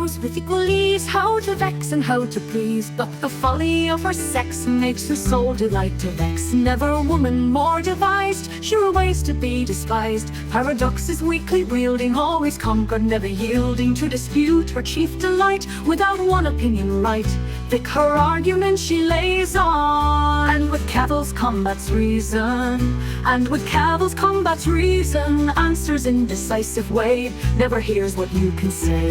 knows with equal ease how to vex and how to please, but the folly of her sex makes her soul delight to vex. Never woman more devised, surer ways to be despised. Paradoxes weakly wielding, always conquered, never yielding to dispute. Her chief delight, without one opinion right. Thick her argument she lays on, and with cavils combats reason. And with cavils combats reason, answers in decisive way, never hears what you can say.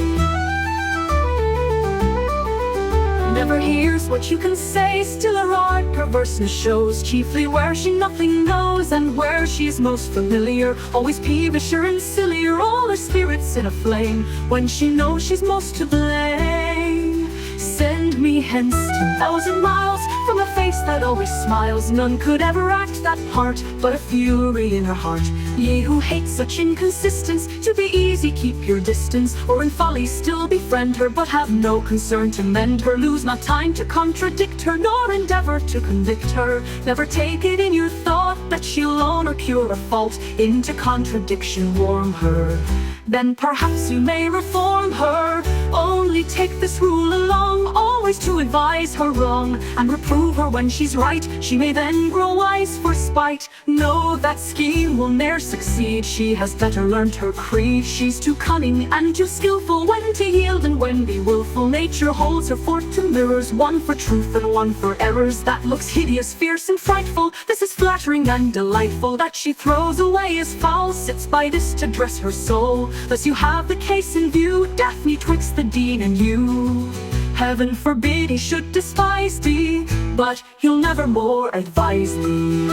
Never hears what you can say, still her art perverseness shows, chiefly where she nothing knows, and where she's most familiar. Always peevisher and sillier, all her spirits in a flame, when she knows she's most to blame. Send me hence 10,000 miles from a face that always smiles. None could ever act that part, but a fury in her heart. Ye who hate such inconsistence, to be easy keep your distance, or in folly still befriend her, but have no concern to mend her. Lose not time to contradict her, nor endeavor to convict her. Never take it in your thought that she'll own or cure a fault. Into contradiction warm her, then perhaps you may reform her. Only take this rule along, always to advise her wrong, and reprove her when she's right. She may then grow wise for spite. Know that scheme will ne'er succeed, she has better learnt her creed. She's too cunning and too skillful, when to yield and when be willful. Nature holds her forth two mirrors, one for truth and one for errors. That looks hideous, fierce and frightful, this is flattering and delightful. That she throws away as foul, sits by this to dress her soul. Thus you have the case in view, Daphne, twixt the dean and you. Heaven forbid he should despise thee, but he'll never more advise thee.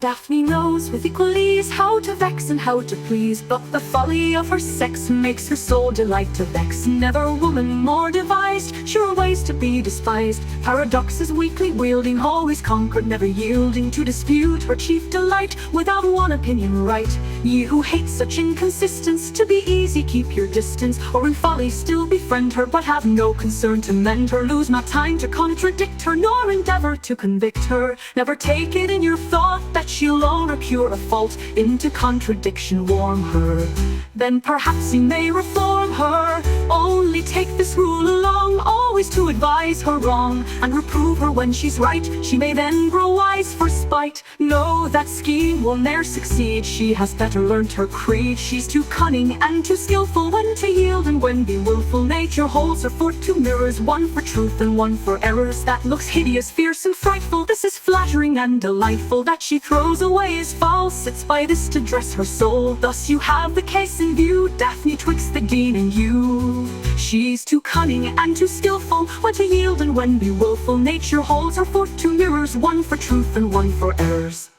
Daphne knows with equal ease how to vex and how to please, but the folly of her sex makes her soul delight to vex. Never woman more devised, surer ways to be despised. Paradoxes weakly wielding, always conquered, never yielding to dispute. Her chief delight, without one opinion right. Ye who hate such inconsistence, to be easy keep your distance, or in folly still befriend her, but have no concern to mend her. Lose not time to contradict her, nor endeavor to convict her. Never take it in your thought that she'll own or cure a fault. Into contradiction warm her, then perhaps you may reform her. Only take this rule along, always to advise her wrong, and reprove her when she's right. She may then grow wise for spite. Know that scheme will ne'er succeed, she has better learnt her creed. She's too cunning and too skillful, when to yield and when be willful. Nature holds her forth two mirrors, one for truth and one for errors. That looks hideous, fierce and frightful, this is flattering and delightful. That she throws away as foul, sits by this to dress her soul. Thus you have the case in view, Daphne, twixt the dean and you. She's too cunning and too skillful, when to yield and when be willful. Nature holds her forth two mirrors, one for truth and one for errors.